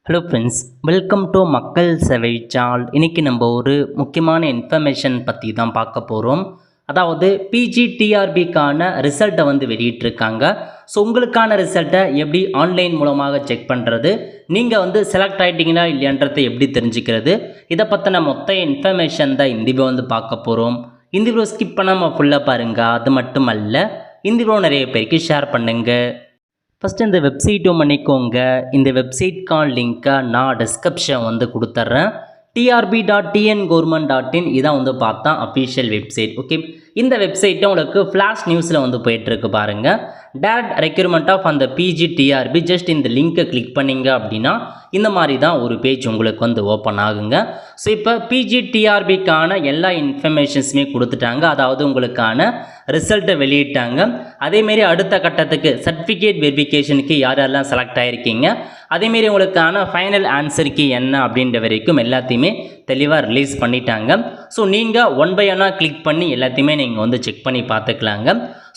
Hello friends, welcome to மக்கள் சேவை channel. இன்றைக்கி நம்ம ஒரு முக்கியமான இன்ஃபர்மேஷன் பற்றி தான் பார்க்க போகிறோம். அதாவது பிஜிடிஆர்பிக்கான ரிசல்ட்டை வெளியிட்டிருக்காங்க. ஸோ உங்களுக்கான ரிசல்ட்டை எப்படி ஆன்லைன் மூலமாக செக் பண்ணுறது, நீங்கள் செலக்ட் ஆகிட்டீங்களா இல்லையன்றதை எப்படி தெரிஞ்சுக்கிறது, இதை பற்றின மொத்த இன்ஃபர்மேஷன் தான் இந்த வீடியோ பார்க்க போகிறோம். இந்த வீடியோ ஸ்கிப் பண்ணாமல் ஃபுல்லாக பாருங்கள். அது மட்டும் அல்ல, இந்த வீடியோ நிறைய பேருக்கு ஷேர் பண்ணுங்கள். ஃபஸ்ட்டு இந்த வெப்சைட்டும் பண்ணிக்கோங்க. இந்த வெப்சைட்கான லிங்க்கை நான் டிஸ்கிரிப்ஷன் கொடுத்துட்றேன். trb.tngorment.in இதான் பார்த்தா அஃபிஷியல் வெப்சைட். ஓகே, இந்த வெப்சைட்டை உங்களுக்கு ஃப்ளாஷ் நியூஸில் போயிட்டுருக்கு பாருங்கள். டேரக்ட் ரெக்யூர்மெண்ட் ஆஃப் அந்த பிஜிடிஆர்பி. ஜஸ்ட் இந்த லிங்க்கை கிளிக் பண்ணிங்க அப்படின்னா இந்த மாதிரி தான் ஒரு பேஜ் உங்களுக்கு ஓப்பன் ஆகுங்க. ஸோ இப்போ பிஜிடிஆர்பிக்கான எல்லா இன்ஃபர்மேஷன்ஸுமே கொடுத்துட்டாங்க. அதாவது உங்களுக்கான ரிசல்ட்டை வெளியிட்டாங்க. அதேமாரி அடுத்த கட்டத்துக்கு சர்டிஃபிகேட் வெரிஃபிகேஷனுக்கு யாரெல்லாம் செலக்ட் ஆகிருக்கீங்க, அதேமாரி உங்களுக்கான ஃபைனல் ஆன்சருக்கு என்ன அப்படின்ற வரைக்கும் எல்லாத்தையுமே தெளிவாக ரிலீஸ் பண்ணிட்டாங்க. ஸோ நீங்கள் ஒன் பை ஒன்னாக கிளிக் பண்ணி எல்லாத்தையுமே நீங்கள் செக் பண்ணி பார்த்துக்கலாங்க.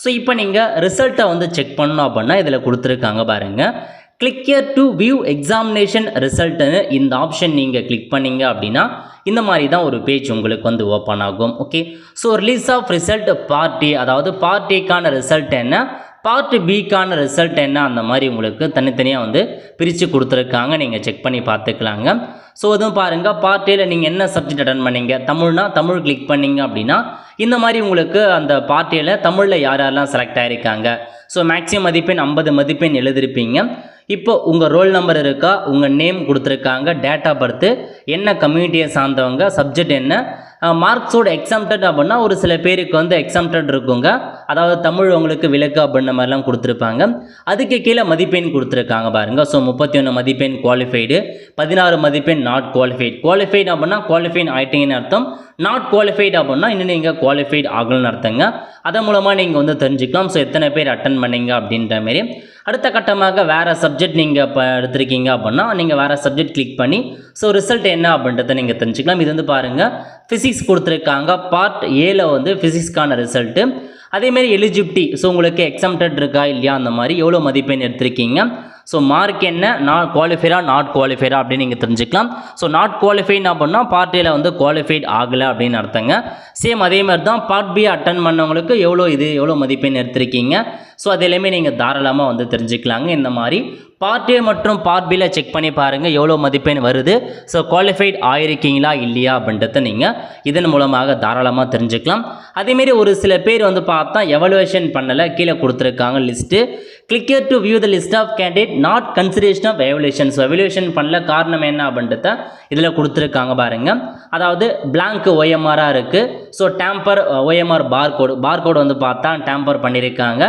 ஸோ இப்போ நீங்கள் ரிசல்ட்டை செக் பண்ணணும் அப்படின்னா இதில் கொடுத்துருக்காங்க பாருங்கள். Click here to view examination ரிசல்ட்டுன்னு இந்த ஆப்ஷன் நீங்கள் கிளிக் பண்ணிங்க அப்படின்னா இந்த மாதிரி தான் ஒரு பேஜ் உங்களுக்கு ஓப்பன் ஆகும். Okay, so release of result part A, அதாவது பார்ட் ஏக்கான ரிசல்ட் என்ன, பார்ட் பிக்கான ரிசல்ட் என்ன, அந்த மாதிரி உங்களுக்கு தனித்தனியாக பிரித்து கொடுத்துருக்காங்க. நீங்கள் செக் பண்ணி பார்த்துக்கலாங்க. ஸோ அதுவும் பாருங்கள், பார்ட் ஏல நீங்கள் என்ன சப்ஜெக்ட் அட்டன் பண்ணீங்க, தமிழ்னா தமிழ் கிளிக் பண்ணிங்க அப்படின்னா இந்த மாதிரி உங்களுக்கு அந்த பார்ட் ஏல தமிழில் யாரெல்லாம் செலக்ட் ஆகிருக்காங்க. ஸோ மேக்ஸிமம் மதிப்பெண் 50 மதிப்பெண் எழுதிருப்பீங்க. இப்போ உங்கள் ரோல் நம்பர் இருக்கா, உங்கள் நேம் கொடுத்துருக்காங்க, டேட் ஆஃப் பர்த்து, என்ன கம்யூனிட்டியை சார்ந்தவங்க, சப்ஜெக்ட் என்ன, மார்க்ஸோட எக்ஸாம்டட் அப்படின்னா ஒரு சில பேருக்கு எக்ஸாம்டட் இருக்குங்க. அதாவது தமிழ் உங்களுக்கு விலக்கு அப்படின்ற மாதிரிலாம் கொடுத்துருப்பாங்க. அதுக்கு கீழே மதிப்பெண் கொடுத்துருக்காங்க பாருங்கள். ஸோ 31 மதிப்பெண் குவாலிஃபைடு, 16 மதிப்பெண் நாட் குவாலிஃபைடு. குவாலிஃபைடு அப்படின்னா குவாலிஃபைன் ஆகிட்டீங்கன்னு அர்த்தம். நாட் குவாலிஃபைடு அப்படின்னா இன்னும் நீங்கள் குவாலிஃபைடு ஆகலன்னு அர்த்தங்க. அதன் மூலமாக நீங்கள் தெரிஞ்சுக்கலாம். ஸோ எத்தனை பேர் அட்டன் பண்ணீங்க அப்படின்ற மாரி. அடுத்த கட்டமாக வேறு சப்ஜெக்ட் நீங்கள் இப்போ எடுத்துருக்கீங்க அப்படின்னா நீங்கள் வேறு சப்ஜெக்ட் கிளிக் பண்ணி ஸோ ரிசல்ட் என்ன அப்படின்றத நீங்கள் தெரிஞ்சுக்கலாம். இது பாருங்கள், ஃபிசிக்ஸ் கொடுத்துருக்காங்க. பார்ட் ஏல ஃபிசிக்ஸ்க்கான ரிசல்ட்டு. அதேமாரி எலிஜிபிலிட்டி, ஸோ உங்களுக்கு எக்ஸாம்டட் இருக்கா இல்லையா, அந்த மாதிரி எவ்வளோ மதிப்பெண் எடுத்திருக்கீங்க, ஸோ மார்க் என்ன, நான் குவாலிஃபைடா நாட் குவாலிஃபைடா அப்படின்னு நீங்கள் தெரிஞ்சுக்கலாம். ஸோ நாட் குவாலிஃபைட் அப்படின்னா பார்ட் ஏல குவாலிஃபைட் ஆகலை அப்படின்னு அர்த்தங்க. சேம் அதே மாதிரி தான் பார்ட் பி அட்டன் பண்ணவங்களுக்கு எவ்வளோ மதிப்பெண் எடுத்திருக்கீங்க. ஸோ அது எல்லாமே நீங்கள் தாராளமாக தெரிஞ்சுக்கலாங்க. இந்த மாதிரி பார்ட் ஏ மற்றும் பார்ட் பியில் செக் பண்ணி பாருங்கள் எவ்வளோ மதிப்பெண் வருது, ஸோ குவாலிஃபைட் ஆகிருக்கீங்களா இல்லையா அப்படின்றத நீங்கள் இதன் மூலமாக தாராளமாக தெரிஞ்சுக்கலாம். அதேமாரி ஒரு சில பேர் பார்த்தா எவலுவேஷன் பண்ணலை, கீழே கொடுத்துருக்காங்க list. Click here to view the list of candidate not consideration of evaluation. So evaluation பண்ணல, காரணம் என்ன அப்படின்றத இதில் கொடுத்துருக்காங்க பாருங்கள். அதாவது பிளாங்க் OMR-ஆக இருக்குது. ஸோ டேம்பர் OMR பார்கோடு பார்த்தா டேம்பர் பண்ணியிருக்காங்க.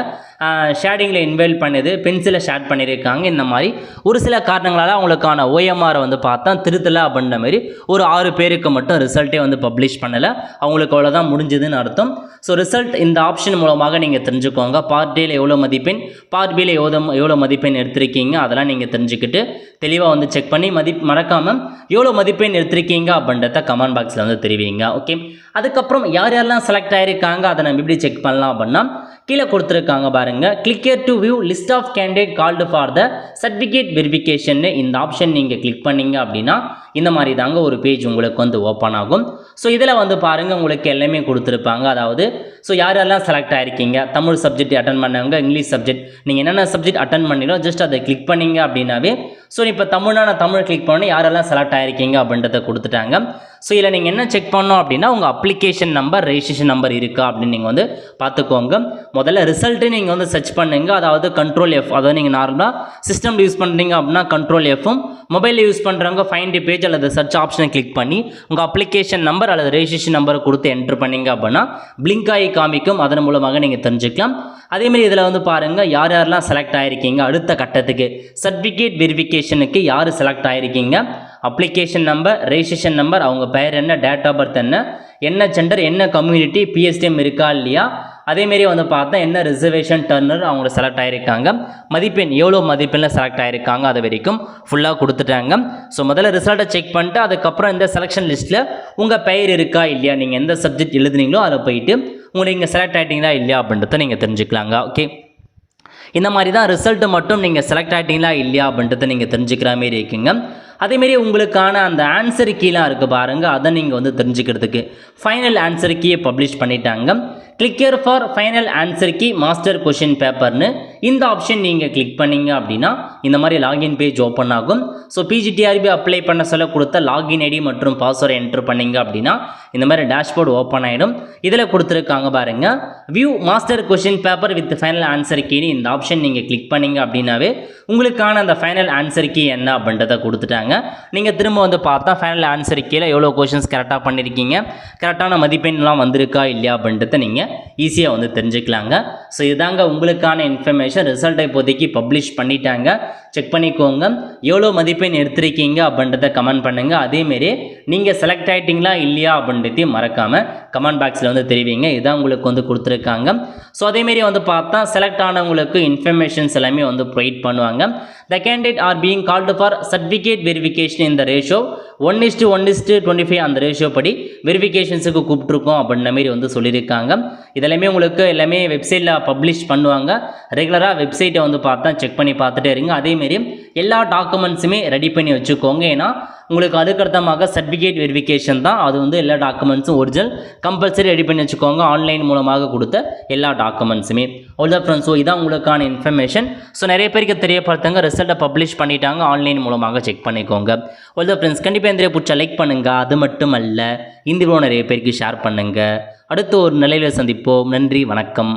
ஷேடிங்கில் இன்வால்வ் பண்ணுது, பென்சிலை ஷேட் பண்ணியிருக்காங்க. இந்த மாதிரி ஒரு சில காரணங்களால் அவங்களுக்கான OMR பார்த்தா திருத்தலை அப்படின்ற மாதிரி ஒரு 6 பேருக்கு மட்டும் ரிசல்ட்டே பப்ளிஷ் பண்ணலை. அவங்களுக்கு அவ்வளோதான் முடிஞ்சதுன்னு அர்த்தம். ஸோ ரிசல்ட் இந்த ஆப்ஷன் மூலமாக நீங்கள் தெரிஞ்சுக்கோங்க. பார்ட் ஏல எவ்வளோ மதிப்பெண், பார்ட் பியில் எவ்வளோ மதிப்பெண் எடுத்திருக்கீங்க, அதெல்லாம் நீங்கள் தெரிஞ்சுக்கிட்டு தெளிவாக செக் பண்ணி மறக்காமல் எவ்வளோ மதிப்பெண் எடுத்திருக்கீங்க அப்படின்றத கமெண்ட் பாக்ஸில் தெரிவிங்க. ஓகே, அதுக்கப்புறம் யாரெல்லாம் செலக்ட் ஆகிருக்காங்க அதை நம்ம எப்படி செக் பண்ணலாம் அப்படின்னா கீழே கொடுத்துருக்காங்க பாருங்கள். Click here to view list of candidate called for the certificate verification. இந்த ஆப்ஷன் நீங்கள் கிளிக் பண்ணிங்க அப்படின்னா இந்த மாதிரி தாங்க ஒரு பேஜ் உங்களுக்கு ஓப்பன் ஆகும். ஸோ இதில் பாருங்கள், உங்களுக்கு எல்லாமே கொடுத்துருப்பாங்க. அதாவது ஸோ யாரெல்லாம் செலக்ட் ஆகிருக்கீங்க, தமிழ் சப்ஜெக்ட் அட்டன் பண்ணவங்க, இங்கிலீஷ் சப்ஜெக்ட், நீங்கள் என்னென்ன சப்ஜெக்ட் அட்டன் பண்ணிடோ ஜஸ்ட் அதை கிளிக் பண்ணிங்க அப்படின்னாவே ஸோ இப்போ நான் தமிழ் கிளிக் பண்ணி யாரெல்லாம் செலக்ட் ஆகிருக்கீங்க அப்படின்றத கொடுத்துட்டாங்க. ஸோ இதில் நீங்கள் என்ன செக் பண்ணோம் அப்படின்னா உங்கள் அப்ளிகேஷன் நம்பர், ரெஜிஸ்ட்ரேஷன் நம்பர் இருக்கா அப்படின்னு நீங்கள் பார்த்துக்கோங்க. முதல்ல ரிசல்ட்டு நீங்கள் சர்ச் பண்ணுங்க. அதாவது Ctrl F, அதாவது நீங்கள் நார்மலாக சிஸ்டம் யூஸ் பண்ணுறீங்க அப்படின்னா Ctrl F-ம், மொபைலில் யூஸ் பண்ணுறவங்க ஃபைண்ட் பேஜ் அல்லது சர்ச் ஆப்ஷனை கிளிக் பண்ணி உங்கள் அப்ளிகேஷன் நம்பர் அல்லது ரெஜிஸ்ட்ரேஷன் நம்பரை கொடுத்து என்ட்ரு பண்ணிங்க அப்படின்னா பிளிங்க் ஆகி காமிக்கும். அதன் மூலமாக நீங்கள் தெரிஞ்சுக்கலாம். அதேமாரி இதில் பாருங்கள் யாரெல்லாம் செலக்ட் ஆகிருக்கீங்க. அடுத்த கட்டத்துக்கு சர்டிஃபிகேட் வெரிஃபிகேஷனுக்கு யார் செலக்ட் ஆகிருக்கீங்க, அப்ளிகேஷன் நம்பர், ரெஜிஸ்ட்ரேஷன் நம்பர், அவங்க பெயர் என்ன, டேட் ஆஃப் பர்த் என்ன ஜெண்டர், என்ன கம்யூனிட்டி, PSTM இருக்கா இல்லையா, அதேமாரி பார்த்தா என்ன ரிசர்வேஷன் டர்னர் அவங்க செலக்ட் ஆகிருக்காங்க, மதிப்பெண் எவ்வளோ மதிப்பெண்ணில் செலக்ட் ஆகிருக்காங்க, அது வரைக்கும் ஃபுல்லாக கொடுத்துட்டாங்க. ஸோ முதல்ல ரிசல்ட்டை செக் பண்ணிட்டு அதுக்கப்புறம் இந்த செலெக்ஷன் லிஸ்ட்டில் உங்கள் பெயர் இருக்கா இல்லையா, நீங்கள் எந்த சப்ஜெக்ட் எழுதுனீங்களோ அதில் போயிட்டு உங்களுக்கு நீங்கள் செலக்ட் ஆகிட்டீங்களா இல்லையா அப்படின்றத நீங்கள் தெரிஞ்சுக்கலாங்க. ஓகே, இந்த மாதிரி தான் ரிசல்ட்டு மட்டும் நீங்கள் செலக்ட் ஆகிட்டீங்களா இல்லையா அப்படின்றத நீங்கள் தெரிஞ்சுக்கிற மாரி இருக்குங்க. அதேமாரி உங்களுக்கான அந்த ஆன்சர் கீலாம் இருக்குது பாருங்கள், அதை நீங்கள் வந்து தெரிஞ்சுக்கிறதுக்கு ஃபைனல் ஆன்சர் கீயை பப்ளிஷ் பண்ணிட்டாங்க. Click here for final answer key master question பேப்பர்னு இந்த ஆப்ஷன் நீங்கள் கிளிக் பண்ணிங்க அப்படின்னா இந்த மாதிரி லாகின் பேஜ் ஓப்பன் ஆகும். ஸோ பிஜிடிஆர்பி அப்ளை பண்ண சொல்ல கொடுத்த லாகின் ஐடி மற்றும் பாஸ்வேர்டை என்ட்ரு பண்ணிங்க அப்படின்னா இந்த மாதிரி டேஷ்போர்டு ஓப்பன் ஆகிடும். இதில் கொடுத்துருக்காங்க பாருங்கள், view master question paper with final answer கீன்னு இந்த ஆப்ஷன் நீங்கள் கிளிக் பண்ணிங்க அப்படின்னாவே உங்களுக்கான அந்த ஃபைனல் ஆன்சர் கீ என்ன அப்படின்றத கொடுத்துட்டாங்க. நீங்கள் திரும்ப வந்து பார்த்தா ஃபைனல் ஆன்சர் கீழே எவ்வளோ கொஷின்ஸ் கரெக்டாக பண்ணியிருக்கீங்க, கரெக்டான மதிப்பெண்லாம் வந்திருக்கா இல்லையா அப்படின்றத நீங்கள் ஈஸியாக வந்து தெரிஞ்சுக்கலாங்க. ஸோ இதாங்க உங்களுக்கான இன்ஃபர்மேஷன். ரிசல்ட்டை இப்போதைக்கு பப்ளிஷ் பண்ணிட்டாங்க, செக் பண்ணிக்கோங்க. எவ்வளோ மதிப்பெண் எடுத்திருக்கீங்க அப்படின்றத கமெண்ட் பண்ணுங்கள். அதேமாரி நீங்கள் செலக்ட் ஆகிட்டீங்களா இல்லையா அப்படின்றதையும் மறக்காமல் கமெண்ட் பாக்ஸில் வந்து தெரிவிங்க. இதான் உங்களுக்கு வந்து கொடுத்துருக்காங்க. ஸோ அதேமாரி வந்து பார்த்தா செலக்ட் ஆனவங்களுக்கு இன்ஃபர்மேஷன்ஸ் எல்லாமே வந்து ப்ரொவைட் பண்ணுவாங்க. The candidate are being called for certificate verification in the ratio 1:1:25 அந்த ரேஷியோ படி வெரிஃபிகேஷன்ஸுக்கு கூப்பிட்ருக்கோம் அப்படின்ற மாரி வந்து சொல்லியிருக்காங்க. இதெல்லாமே உங்களுக்கு எல்லாமே வெப்சைட்டில் பப்ளிஷ் பண்ணுவாங்க. ரெகுலராக வெப்சைட்டை வந்து பார்த்தா செக் பண்ணி பார்த்துட்டே இருங்க. அதேமாரி எல்லா டாக்குமெண்ட்ஸுமே ரெடி பண்ணி வச்சுக்கோங்க. ஏன்னா உங்களுக்கு அதுக்கடுத்தமாக சர்டிஃபிகேட் வெரிஃபிகேஷன் தான், அது வந்து எல்லா டாக்குமெண்ட்ஸும் ஒரிஜினல் கம்பல்சரி ரெடி பண்ணி வச்சுக்கோங்க. ஆன்லைன் மூலமாக கொடுத்த எல்லா டாக்குமெண்ட்ஸுமே. அவ்வளோ ஃப்ரெண்ட்ஸ், ஸோ இதான் உங்களுக்கான இன்ஃபர்மேஷன். ஸோ நிறைய பேருக்கு தெரியப்படுத்துங்க, ரிசல்ட்டை பப்ளிஷ் பண்ணிட்டாங்க, ஆன்லைன் மூலமாக செக் பண்ணிக்கோங்க. அவ்வளோ ஃப்ரெண்ட்ஸ், கண்டிப்பாக இந்த பிடிச்ச லைக் பண்ணுங்கள். அது மட்டும் அல்ல, இந்த வீடியோ நிறைய பேருக்கு ஷேர் பண்ணுங்கள். அடுத்து ஒரு நிலையில் சந்திப்போம். நன்றி, வணக்கம்.